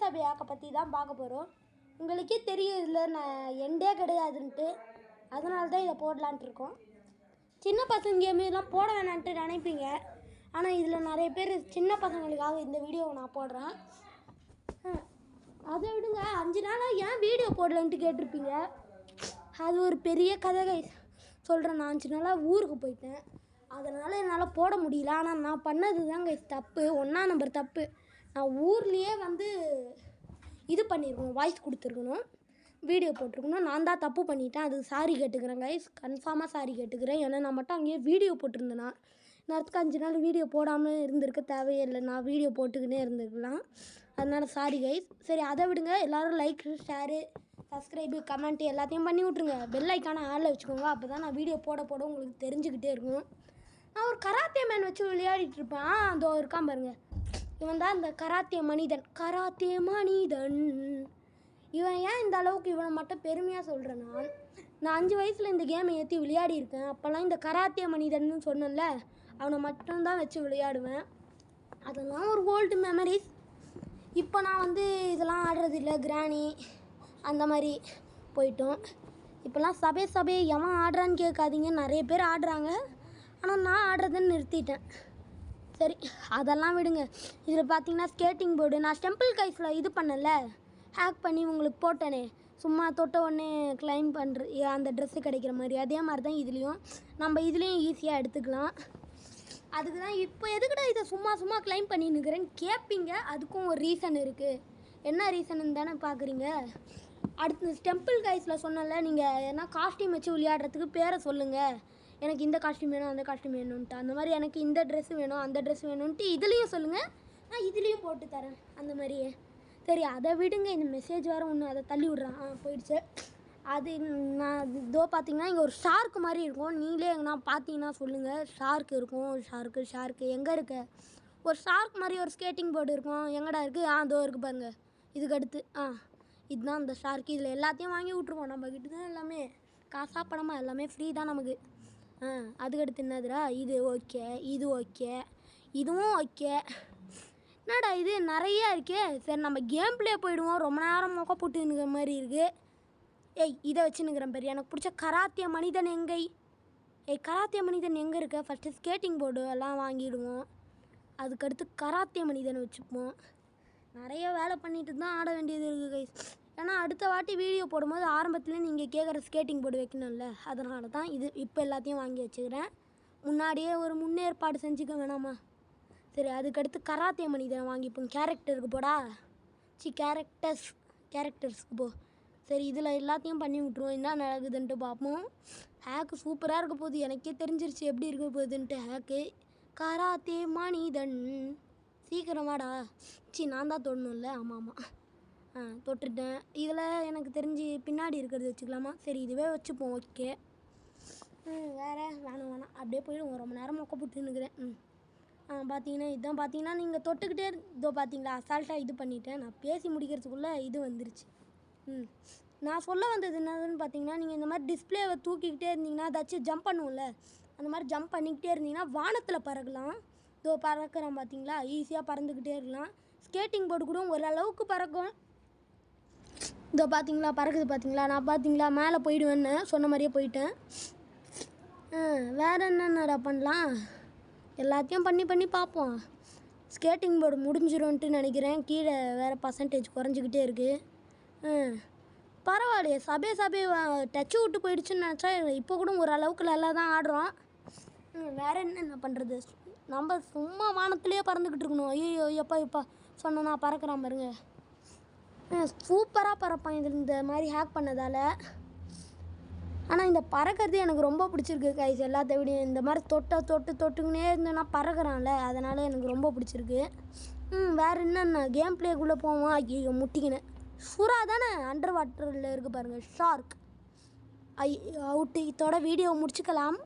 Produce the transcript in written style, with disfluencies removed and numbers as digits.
சபே ஆக்கை பற்றி தான் பார்க்க போகிறோம். உங்களுக்கே தெரியும் இதில் நான் எண்டே கிடையாதுன்ட்டு, அதனால தான் இதை போடலான்ட்டு இருக்கோம். சின்ன பசங்க கேமெல்லாம் போட வேணான்ட்டு நினைப்பீங்க, ஆனால் இதில் நிறைய பேர் சின்ன பசங்களுக்காக இந்த வீடியோவை நான் போடுறேன். அதை விடுங்க, 5 நாளாக ஏன் வீடியோ போடலன்ட்டு கேட்டிருப்பீங்க. அது ஒரு பெரிய கதை சொல்கிறேன். நான் 5 நாளாக ஊருக்கு போயிட்டேன், அதனால் என்னால் போட முடியல. ஆனால் நான் பண்ணது தாங்க தப்பு, 1ஆம் நம்பர் தப்பு. நான் ஊர்லேயே வந்து இது பண்ணியிருக்கணும், வாய்ஸ் கொடுத்துருக்கணும், வீடியோ போட்டிருக்கணும். நான் தான் தப்பு பண்ணிட்டேன், அது சாரி கேட்டுக்கிறேன் கைஸ், கன்ஃபார்மாக சாரி கேட்டுக்கிறேன். ஏன்னா நான் மட்டும் அங்கேயே வீடியோ போட்டிருந்தேன்னா நேரத்துக்கு 5 நாள் வீடியோ போடாமல் இருந்திருக்க தேவையே இல்லை, நான் வீடியோ போட்டுக்கினே இருந்திருக்கலாம். அதனால் சாரி கைஸ். சரி, அதை விடுங்க. எல்லோரும் லைக், ஷேரு, சப்ஸ்கிரைபு, கமெண்ட்டு எல்லாத்தையும் பண்ணி விட்ருங்க. பெல் ஐக்கான ஆளில் வச்சுக்கோங்க, அப்போ தான் நான் வீடியோ போட உங்களுக்கு தெரிஞ்சுக்கிட்டே இருக்கும். நான் ஒரு கராத்தே மேன் வச்சு விளையாடிட்டுருப்பேன். அதோ இருக்கான் பாருங்க, இவன் தான் இந்த கராத்தே மனிதன். இவன் ஏன் இந்த அளவுக்கு இவனை மட்டும் பெருமையாக சொல்கிறேன்னா, நான் 5 வயசில் இந்த கேமை ஏற்றி விளையாடியிருக்கேன். அப்போல்லாம் இந்த கராத்தே மனிதன்னு சொன்னேன்ல, அவனை மட்டும்தான் வச்சு விளையாடுவேன். அதெல்லாம் ஒரு ஓல்டு மெமரிஸ். இப்போ நான் வந்து இதெல்லாம் ஆடுறதில்ல, கிராணி அந்த மாதிரி போயிட்டோம். இப்போல்லாம் சபே எவன் ஆடுறான்னு கேட்காதீங்க, நிறைய பேர் ஆடுறாங்க, ஆனால் நான் ஆடுறதுன்னு நிறுத்திட்டேன். சரி, அதெல்லாம் விடுங்க. இதில் பார்த்தீங்கன்னா ஸ்கேட்டிங் போர்டு, நான் டெம்பிள் கைஸில் இது பண்ணல, ஹேக் பண்ணி உங்களுக்கு போட்டேனே, சும்மா தொட்ட உடனே கிளைம் பண்ணுற அந்த ட்ரெஸ்ஸு கிடைக்கிற மாதிரி, அதே மாதிரி தான் இதுலேயும். நம்ம இதுலேயும் ஈஸியாக எடுத்துக்கலாம். அதுக்கு தான் இப்போ எதுக்குடா இதை சும்மா கிளைம் பண்ணின்னுக்கிறேன்னு கேட்பீங்க. அதுக்கும் ஒரு ரீசன் இருக்குது. என்ன ரீசன்னு தானே பார்க்குறீங்க. அடுத்து டெம்பிள் கைஸில் சொன்னல, நீங்கள் ஏன்னா காஸ்டியூம் வச்சு விளையாடுறதுக்கு பேரை சொல்லுங்கள், எனக்கு இந்த காஸ்டியூம் வேணும், அந்த காஸ்டியூம் வேணும்ன்ட்டு, அந்த மாதிரி எனக்கு இந்த ட்ரெஸ்ஸு வேணும், அந்த ட்ரெஸ் வேணும்ன்ட்டு இதுலேயும் சொல்லுங்கள், நான் இதுலேயும் போட்டு தரேன் அந்த மாதிரியே. சரி, அதை விடுங்க. இந்த மெசேஜ் வேறு ஒன்று, அதை தள்ளி விட்றான். போயிடுச்சு. அது நான் இதோ பார்த்தீங்கன்னா இங்கே ஒரு ஷார்க்கு மாதிரி இருக்கும். நீங்களே எங்கன்னா பார்த்தீங்கன்னா சொல்லுங்கள். ஷார்க்கு இருக்கும். ஷார்க்கு எங்கே இருக்க? ஒரு ஷார்க் மாதிரி ஒரு ஸ்கேட்டிங் போர்டு இருக்கும். எங்கடா இருக்குது? இதோ இருக்குது பாருங்கள். இதுக்கு அடுத்து இதுதான் அந்த ஷார்க்கு. இதில் எல்லாத்தையும் வாங்கி விட்ருவோம். நம்ம கிட்ட தான் எல்லாமே காசாக பணமாக எல்லாமே ஃப்ரீ தான் நமக்கு. அதுக்கடுத்து என்னதுடா? இது ஓகே, இது ஓகே, இதுவும் ஓகே. என்னடா இது நிறையா இருக்கே. சரி, நம்ம கேம் பிளே போயிடுவோம். ரொம்ப நேரம் மொக்க போட்டுங்கிற மாதிரி இருக்குது. இதை வச்சுன்னுக்கிறேன் பெரிய. எனக்கு பிடிச்ச கராத்தே மனிதன் எங்கே? கராத்தே மனிதன் எங்கே இருக்க? ஃபஸ்ட்டு ஸ்கேட்டிங் போர்டு எல்லாம் வாங்கிடுவோம், அதுக்கடுத்து கராத்தே மனிதனை வச்சுப்போம். நிறைய வேலை பண்ணிட்டு தான் ஆட வேண்டியது இருக்குது கைஸ். ஏன்னா அடுத்த வாட்டி வீடியோ போடும்போது ஆரம்பத்துலேயே நீங்கள் கேட்குற ஸ்கேட்டிங் போர்டு வைக்கணும்ல, அதனால தான் இது இப்போ எல்லாத்தையும் வாங்கி வச்சுக்கிறேன். முன்னாடியே ஒரு முன்னேற்பாடு செஞ்சுக்க வேணாமா? சரி, அதுக்கடுத்து கராத்தே மனிதனை வாங்கிப்போம். கேரக்டருக்கு போடா, கேரக்டர்ஸ்க்கு போ. சரி, இதில் எல்லாத்தையும் பண்ணி விட்ருவோம். என்ன நடக்குதுன்ட்டு பார்ப்போம். ஹேக்கு சூப்பராக இருக்க போகுது. எனக்கே தெரிஞ்சிருச்சு எப்படி இருக்க போகுதுன்ட்டு. ஹேக்கு கராத்தே மனிதன், சீக்கிரமாடா. நான் தான் தொடணும்ல. ஆமாம், தொட்டுட்டேன். இதில் எனக்கு தெரிஞ்சு பின்னாடி இருக்கிறது வச்சுக்கலாமா? சரி, இதுவே வச்சுப்போம். ஓகே, வேறு வேணாம், அப்படியே போயிடுவோம். ரொம்ப நேரம் மொக்க போட்டுன்னுக்கிறேன். பார்த்தீங்கன்னா இதுதான். பார்த்தீங்கன்னா நீங்கள் தொட்டுக்கிட்டே இதோ பார்த்தீங்களா, அசால்ட்டாக இது பண்ணிட்டேன். நான் பேசி முடிக்கிறதுக்குள்ளே இது வந்துருச்சு. நான் சொல்ல வந்தது என்னதுன்னு பார்த்தீங்கன்னா, நீங்கள் இந்த மாதிரி டிஸ்பிளேவை தூக்கிக்கிட்டே இருந்தீங்கன்னா ஏதாச்சும் ஜம்ப் பண்ணுவோம்ல, அந்த மாதிரி ஜம்ப் பண்ணிக்கிட்டே இருந்தீங்கன்னா வானத்தில் பறக்கலாம். இதோ பறக்கிறேன் பார்த்தீங்களா, ஈஸியாக பறந்துக்கிட்டே இருக்கலாம். ஸ்கேட்டிங் போர்டு கூட ஓரளவுக்கு பறக்கும். இதோ பார்த்தீங்களா, பறக்குது பார்த்தீங்களா. நான் பார்த்தீங்களா மேலே போயிடுவேன்னு சொன்ன மாதிரியே போயிட்டேன். வேறு என்னென்னடா பண்ணலாம்? எல்லாத்தையும் பண்ணி பார்ப்போம். ஸ்கேட்டிங் போர்டு முடிஞ்சிரும்ன்ட்டு நினைக்கிறேன். கீழே வேறு பர்சன்டேஜ் குறைஞ்சிக்கிட்டே இருக்குது. பரவாயில்லையே, சபே டச்சு விட்டு போயிடுச்சுன்னு நினச்சா இப்போ கூட ஓரளவுக்கு நல்லா தான் ஆடுறோம். வேறு என்ன பண்ணுறது? நம்ம சும்மா வானத்துலேயே பறந்துக்கிட்டு இருக்கணும். ஐயோ எப்பா சொன்னா பறக்கிறான் பாருங்க. சூப்பராக பறப்பான் இதில் இந்த மாதிரி ஹேக் பண்ணதால். ஆனால் இந்த பறக்கிறது எனக்கு ரொம்ப பிடிச்சிருக்கு கைஸ். எல்லாத்த விடையும் இந்த மாதிரி தொட்டுக்குன்னே இருந்தேன்னா பறக்கிறான்ல, அதனால் எனக்கு ரொம்ப பிடிச்சிருக்கு. வேறு என்னென்ன கேம் பிளேக்குள்ளே போவோம். ஐயோ முட்டிக்கினேன். சுறா தானே, அண்டர் வாட்டரில் இருக்குது பாருங்கள், ஷார்க். அவுட்டு. இதோட வீடியோ முடிச்சுக்கலாம்.